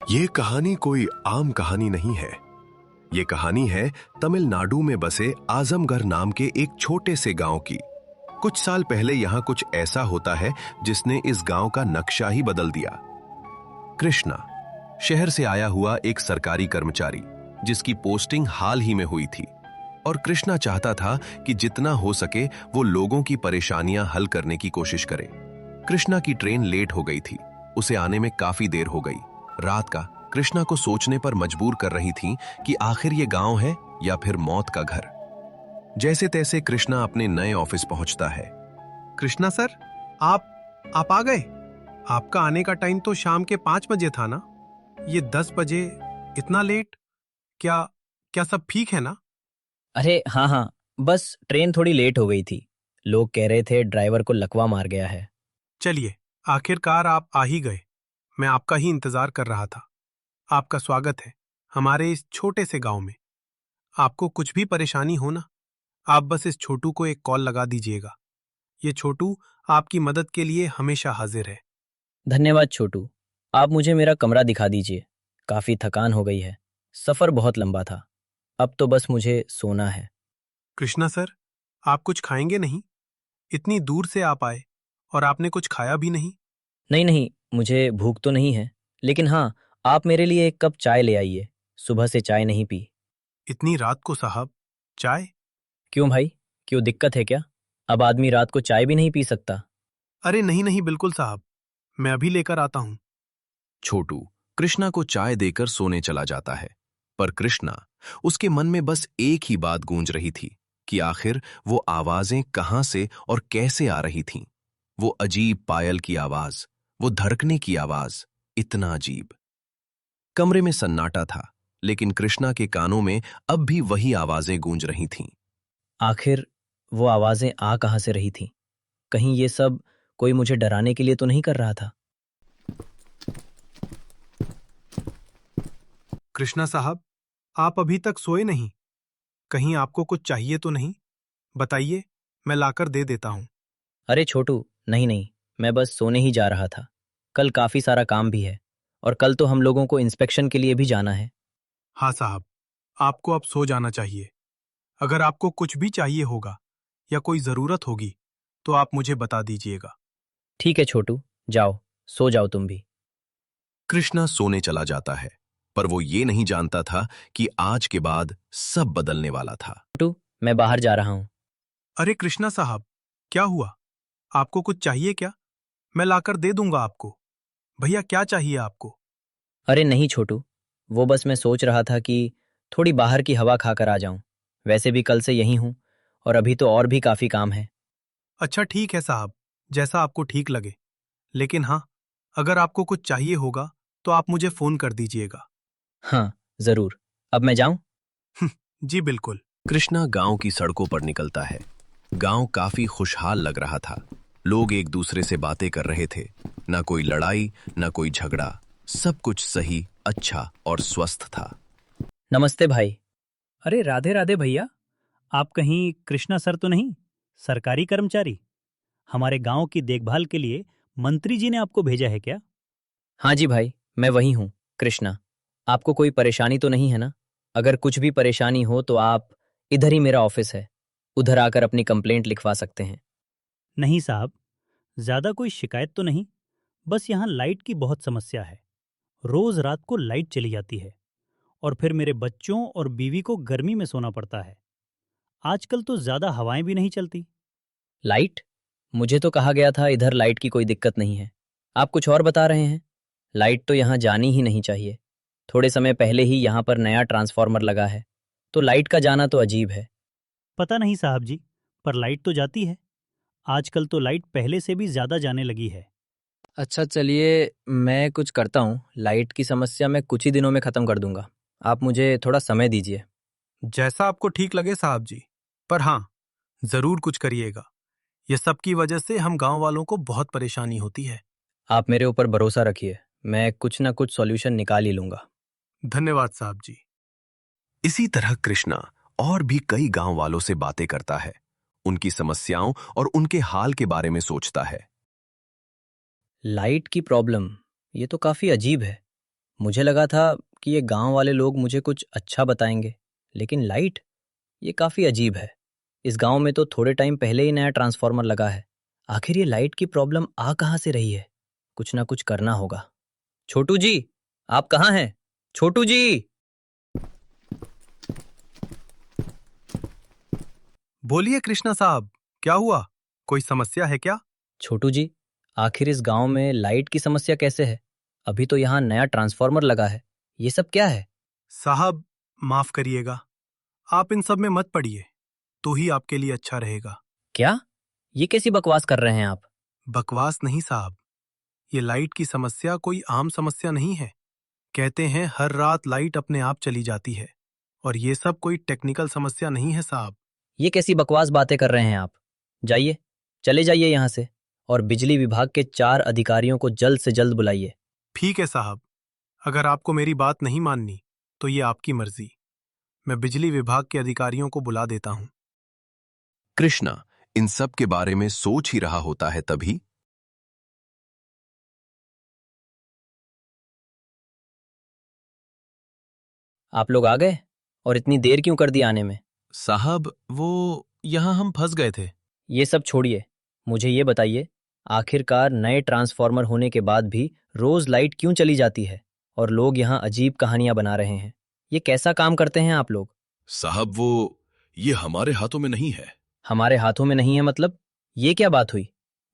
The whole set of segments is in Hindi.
ये कहानी कोई आम कहानी नहीं है। ये कहानी है तमिलनाडु में बसे आजमगढ़ नाम के एक छोटे से गांव की। कुछ साल पहले यहां कुछ ऐसा होता है जिसने इस गांव का नक्शा ही बदल दिया। कृष्णा शहर से आया हुआ एक सरकारी कर्मचारी जिसकी पोस्टिंग हाल ही में हुई थी, और कृष्णा चाहता था कि जितना हो सके वो लोगों की परेशानियां हल करने की कोशिश करे। कृष्णा की ट्रेन लेट हो गई थी, उसे आने में काफी देर हो गई। रात का कृष्णा को सोचने पर मजबूर कर रही थी कि आखिर ये गांव है या फिर मौत का घर। जैसे तैसे कृष्णा अपने नए ऑफिस पहुंचता है। कृष्णा सर, आप आ गए। आपका आने का टाइम तो शाम के 5 बजे था ना? ये 10 बजे, इतना लेट? क्या क्या सब ठीक है ना? अरे हाँ हाँ, बस ट्रेन थोड़ी लेट हो गई थी। लोग कह रहे थे ड्राइवर को लकवा मार गया है। चलिए, आखिरकार आप आ ही गए। मैं आपका ही इंतजार कर रहा था। आपका स्वागत है हमारे इस छोटे से गांव में। आपको कुछ भी परेशानी हो ना, आप बस इस छोटू को एक कॉल लगा दीजिएगा। ये छोटू आपकी मदद के लिए हमेशा हाजिर है। धन्यवाद छोटू। आप मुझे मेरा कमरा दिखा दीजिए। काफी थकान हो गई है, सफर बहुत लंबा था। अब तो बस मुझे सोना है। कृष्णा सर, आप कुछ खाएंगे नहीं? इतनी दूर से आप आए और आपने कुछ खाया भी नहीं। नहीं नहीं, मुझे भूख तो नहीं है, लेकिन हाँ, आप मेरे लिए एक कप चाय ले आइए। सुबह से चाय नहीं पी। इतनी रात को साहब, चाय? क्यों भाई, क्यों दिक्कत है क्या? अब आदमी रात को चाय भी नहीं पी सकता? अरे नहीं नहीं, बिल्कुल साहब, मैं अभी लेकर आता हूँ। छोटू कृष्णा को चाय देकर सोने चला जाता है, पर कृष्णा उसके मन में बस एक ही बात गूंज रही थी कि आखिर वो आवाजें कहां से और कैसे आ रही थीं। वो अजीब पायल की आवाज, वो धड़कने की आवाज, इतना अजीब। कमरे में सन्नाटा था, लेकिन कृष्णा के कानों में अब भी वही आवाजें गूंज रही थीं। आखिर वो आवाजें आ कहाँ से रही थीं? कहीं ये सब कोई मुझे डराने के लिए तो नहीं कर रहा था? कृष्णा साहब, आप अभी तक सोए नहीं? कहीं आपको कुछ चाहिए तो नहीं? बताइए, मैं लाकर दे देता हूँ। अरे छोटू, नहीं नहीं, मैं बस सोने ही जा रहा था। कल काफी सारा काम भी है, और कल तो हम लोगों को इंस्पेक्शन के लिए भी जाना है। हाँ साहब, आपको अब सो जाना चाहिए। अगर आपको कुछ भी चाहिए होगा या कोई जरूरत होगी तो आप मुझे बता दीजिएगा। ठीक है छोटू, जाओ, सो जाओ तुम भी। कृष्णा सोने चला जाता है, पर वो ये नहीं जानता था कि आज के बाद सब बदलने वाला था। छोटू, मैं बाहर जा रहा हूँ। अरे कृष्णा साहब, क्या हुआ? आपको कुछ चाहिए क्या? मैं लाकर दे दूंगा आपको। भैया, क्या चाहिए आपको? अरे नहीं छोटू, वो बस मैं सोच रहा था कि थोड़ी बाहर की हवा खाकर आ जाऊं। वैसे भी कल से यहीं हूँ, और अभी तो और भी काफी काम है। अच्छा ठीक है साहब, जैसा आपको ठीक लगे। लेकिन हाँ, अगर आपको कुछ चाहिए होगा तो आप मुझे फोन कर दीजिएगा। हाँ, जरूर। अब मैं जाऊं? जी बिल्कुल। कृष्णा गांव की सड़कों पर निकलता है। गांव काफी खुशहाल लग रहा था। लोग एक दूसरे से बातें कर रहे थे। ना कोई लड़ाई, ना कोई झगड़ा। सब कुछ सही, अच्छा और स्वस्थ था। नमस्ते भाई। अरे राधे राधे भैया, आप कहीं कृष्णा सर तो नहीं? सरकारी कर्मचारी? हमारे गांव की देखभाल के लिए मंत्री जी ने आपको भेजा है क्या? हाँ जी भाई, मैं वही हूँ, कृष्णा। आपको कोई परेशानी तो नहीं है ना? अगर कुछ भी परेशानी हो तो आप, इधर ही मेरा ऑफिस है, उधर आकर अपनी कंप्लेंट लिखवा सकते हैं। नहीं साहब, ज्यादा कोई शिकायत तो नहीं। बस यहाँ लाइट की बहुत समस्या है। रोज रात को लाइट चली जाती है, और फिर मेरे बच्चों और बीवी को गर्मी में सोना पड़ता है। आजकल तो ज्यादा हवाएं भी नहीं चलती। लाइट? मुझे तो कहा गया था इधर लाइट की कोई दिक्कत नहीं है। आप कुछ और बता रहे हैं। लाइट तो यहाँ जानी ही नहीं चाहिए। थोड़े समय पहले ही यहाँ पर नया ट्रांसफार्मर लगा है, तो लाइट का जाना तो अजीब है। पता नहीं साहब जी, पर लाइट तो जाती है। आजकल तो लाइट पहले से भी ज्यादा जाने लगी है। अच्छा चलिए, मैं कुछ करता हूँ। लाइट की समस्या मैं कुछ ही दिनों में ख़त्म कर दूंगा। आप मुझे थोड़ा समय दीजिए। जैसा आपको ठीक लगे साहब जी, पर हाँ, जरूर कुछ करिएगा। ये सब की वजह से हम गांव वालों को बहुत परेशानी होती है। आप मेरे ऊपर भरोसा रखिए, मैं कुछ ना कुछ सॉल्यूशन निकाल ही लूंगा। धन्यवाद साहब जी। इसी तरह कृष्णा और भी कई गांव वालों से बातें करता है, उनकी समस्याओं और उनके हाल के बारे में सोचता है। लाइट की प्रॉब्लम, ये तो काफ़ी अजीब है। मुझे लगा था कि ये गांव वाले लोग मुझे कुछ अच्छा बताएंगे, लेकिन लाइट, ये काफ़ी अजीब है। इस गांव में तो थोड़े टाइम पहले ही नया ट्रांसफार्मर लगा है। आखिर ये लाइट की प्रॉब्लम आ कहाँ से रही है? कुछ ना कुछ करना होगा। छोटू जी, आप कहाँ हैं? छोटू जी! बोलिए कृष्णा साहब, क्या हुआ? कोई समस्या है क्या? छोटू जी, आखिर इस गांव में लाइट की समस्या कैसे है? अभी तो यहाँ नया ट्रांसफार्मर लगा है। ये सब क्या है? साहब, माफ करिएगा, आप इन सब में मत पड़िए, तो ही आपके लिए अच्छा रहेगा। क्या? ये कैसी बकवास कर रहे हैं आप? बकवास नहीं साहब, ये लाइट की समस्या कोई आम समस्या नहीं है। कहते हैं हर रात लाइट अपने आप चली जाती है, और ये सब कोई टेक्निकल समस्या नहीं है साहब। ये कैसी बकवास बातें कर रहे हैं आप? जाइए, चले जाइए यहाँ से, और बिजली विभाग के 4 अधिकारियों को जल्द से जल्द बुलाइए। ठीक है साहब, अगर आपको मेरी बात नहीं माननी तो ये आपकी मर्जी। मैं बिजली विभाग के अधिकारियों को बुला देता हूँ। कृष्णा इन सब के बारे में सोच ही रहा होता है तभी आप लोग आ गए? और इतनी देर क्यों कर दी आने में? साहब, वो यहाँ हम फंस गए थे। ये सब छोड़िए, मुझे ये बताइए, आखिरकार नए ट्रांसफार्मर होने के बाद भी रोज लाइट क्यों चली जाती है और लोग यहाँ अजीब कहानियां बना रहे हैं? ये कैसा काम करते हैं आप लोग? साहब वो ये हमारे हाथों में नहीं है। हमारे हाथों में नहीं है मतलब? ये क्या बात हुई?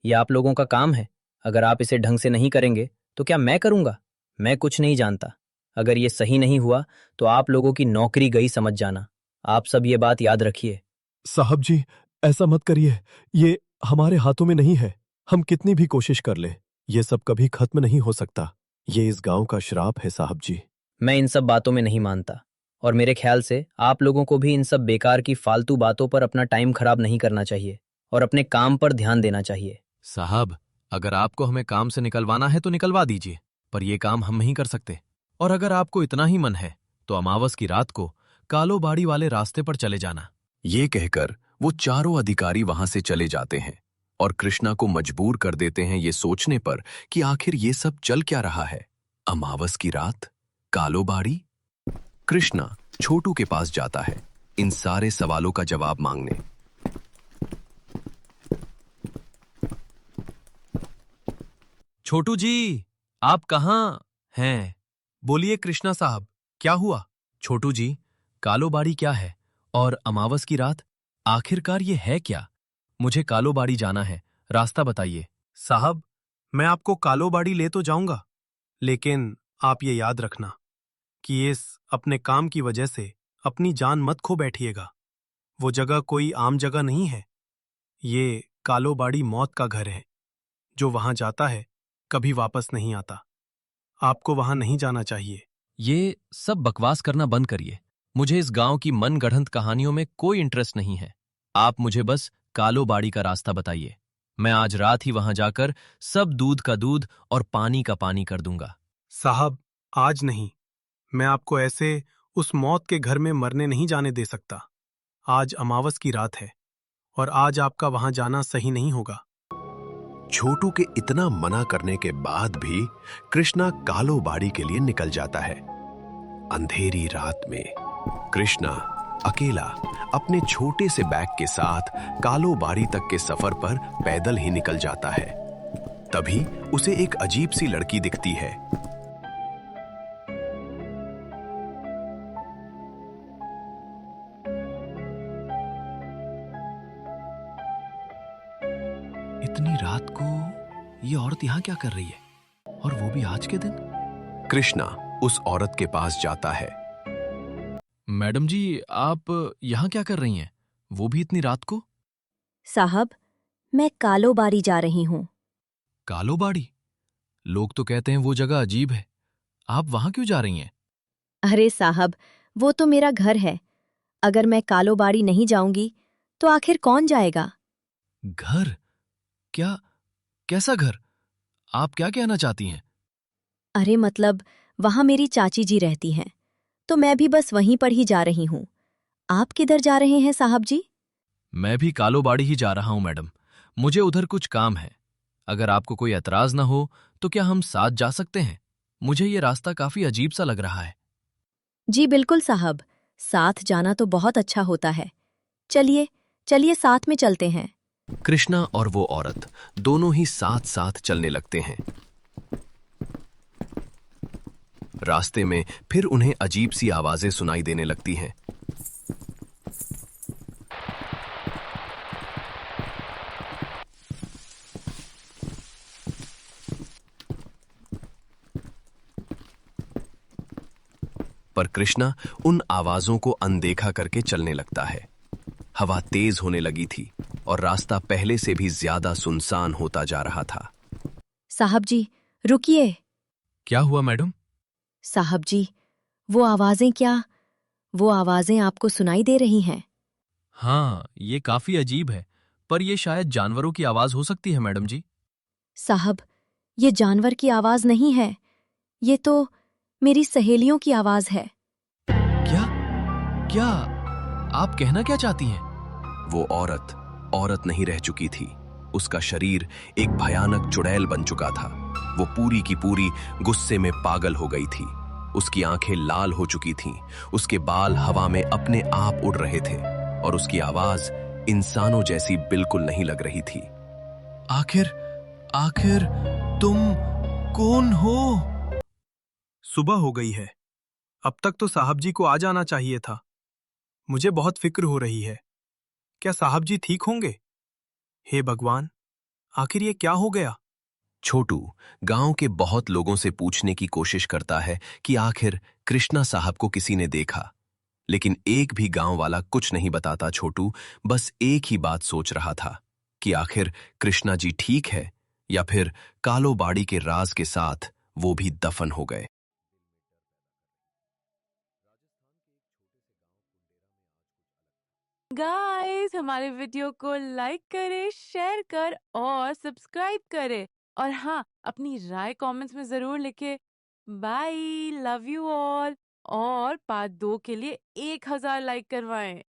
ये आप लोगों का काम है। अगर आप इसे ढंग से नहीं करेंगे तो क्या मैं करूंगा? मैं कुछ नहीं जानता। अगर ये सही नहीं हुआ तो आप लोगों की नौकरी गई समझ जाना। आप सब ये बात याद रखिए। साहब जी, ऐसा मत करिए। ये हमारे हाथों में नहीं है। हम कितनी भी कोशिश कर ले, ये सब कभी खत्म नहीं हो सकता। ये इस गांव का श्राप है साहब जी। मैं इन सब बातों में नहीं मानता, और मेरे ख्याल से आप लोगों को भी इन सब बेकार की फालतू बातों पर अपना टाइम खराब नहीं करना चाहिए और अपने काम पर ध्यान देना चाहिए। साहब, अगर आपको हमें काम से निकलवाना है तो निकलवा दीजिए, पर ये काम हम नहीं कर सकते। और अगर आपको इतना ही मन है तो अमावस की रात को कालोबाड़ी वाले रास्ते पर चले जाना। ये कहकर वो चारों अधिकारी वहां से चले जाते हैं और कृष्णा को मजबूर कर देते हैं ये सोचने पर कि आखिर ये सब चल क्या रहा है। अमावस की रात, कालोबाड़ी। कृष्णा छोटू के पास जाता है इन सारे सवालों का जवाब मांगने। छोटू जी, आप कहाँ हैं? बोलिए कृष्णा साहब, क्या हुआ? छोटू जी, कालोबाड़ी क्या है और अमावस की रात, आखिरकार ये है क्या? मुझे कालोबाड़ी जाना है, रास्ता बताइए। साहब, मैं आपको कालोबाड़ी ले तो जाऊंगा, लेकिन आप ये याद रखना कि इस अपने काम की वजह से अपनी जान मत खो बैठिएगा। वो जगह कोई आम जगह नहीं है। ये कालोबाड़ी मौत का घर है। जो वहां जाता है कभी वापस नहीं आता। आपको वहां नहीं जाना चाहिए। ये सब बकवास करना बंद करिए। मुझे इस गांव की मनगढ़ंत कहानियों में कोई इंटरेस्ट नहीं है। आप मुझे बस कालोबाड़ी का रास्ता बताइए। मैं आज रात ही वहां जाकर सब दूध का दूध और पानी का पानी कर दूंगा। साहब, आज नहीं। मैं आपको ऐसे उस मौत के घर में मरने नहीं जाने दे सकता। आज अमावस की रात है और आज आपका वहां जाना सही नहीं होगा। छोटू के इतना मना करने के बाद भी कृष्णा कालोबाड़ी के लिए निकल जाता है। अंधेरी रात में कृष्णा अकेला अपने छोटे से बैग के साथ कालोबाड़ी तक के सफर पर पैदल ही निकल जाता है। तभी उसे एक अजीब सी लड़की दिखती है। इतनी रात को ये औरत यहाँ क्या कर रही है, और वो भी आज के दिन? कृष्णा उस औरत के पास जाता है। मैडम जी, आप यहाँ क्या कर रही हैं, वो भी इतनी रात को? साहब, मैं कालोबाड़ी जा रही हूँ। कालोबाड़ी? लोग तो कहते हैं वो जगह अजीब है। आप वहां क्यों जा रही हैं? अरे साहब, वो तो मेरा घर है। अगर मैं कालोबाड़ी नहीं जाऊंगी तो आखिर कौन जाएगा? घर? क्या? कैसा घर? आप क्या कहना चाहती हैं? अरे मतलब, वहां मेरी चाची जी रहती हैं, तो मैं भी बस वहीं पर ही जा रही हूँ। आप किधर जा रहे हैं साहब जी? मैं भी कालोबाड़ी ही जा रहा हूं मैडम। मुझे उधर कुछ काम है। अगर आपको कोई एतराज ना हो तो क्या हम साथ जा सकते हैं? मुझे ये रास्ता काफी अजीब सा लग रहा है। जी बिल्कुल साहब, साथ जाना तो बहुत अच्छा होता है। चलिए चलिए साथ में चलते हैं। कृष्णा और वो औरत दोनों ही साथ साथ चलने लगते हैं। रास्ते में फिर उन्हें अजीब सी आवाजें सुनाई देने लगती हैं। पर कृष्णा उन आवाजों को अनदेखा करके चलने लगता है। हवा तेज होने लगी थी और रास्ता पहले से भी ज्यादा सुनसान होता जा रहा था। साहब जी रुकिए। क्या हुआ मैडम? साहब जी, वो आवाजें आपको सुनाई दे रही हैं? हाँ, ये काफी अजीब है, पर ये शायद जानवरों की आवाज हो सकती है मैडम जी। साहब, ये जानवर की आवाज नहीं है, ये तो मेरी सहेलियों की आवाज है। क्या? क्या आप कहना क्या चाहती हैं? वो औरत नहीं रह चुकी थी। उसका शरीर एक भयानक चुड़ैल बन चुका था। वो पूरी की पूरी गुस्से में पागल हो गई थी। उसकी आंखें लाल हो चुकी थीं, उसके बाल हवा में अपने आप उड़ रहे थे और उसकी आवाज इंसानों जैसी बिल्कुल नहीं लग रही थी। आखिर तुम कौन हो? सुबह हो गई है। अब तक तो साहब जी को आ जाना चाहिए था। मुझे बहुत फिक्र हो रही है। क्या साहब जी ठीक होंगे? हे भगवान, आखिर ये क्या हो गया? छोटू गांव के बहुत लोगों से पूछने की कोशिश करता है कि आखिर कृष्णा साहब को किसी ने देखा, लेकिन एक भी गांव वाला कुछ नहीं बताता। छोटू बस एक ही बात सोच रहा था कि आखिर कृष्णा जी ठीक है या फिर कालो बाड़ी के राज के साथ वो भी दफन हो गए। गाइस हमारे वीडियो को लाइक करें, शेयर कर और सब्सक्राइब करें। और हाँ, अपनी राय कमेंट्स में जरूर लिखें। Bye, love you all. और पार्ट 2 के लिए 1000 लाइक करवाएं।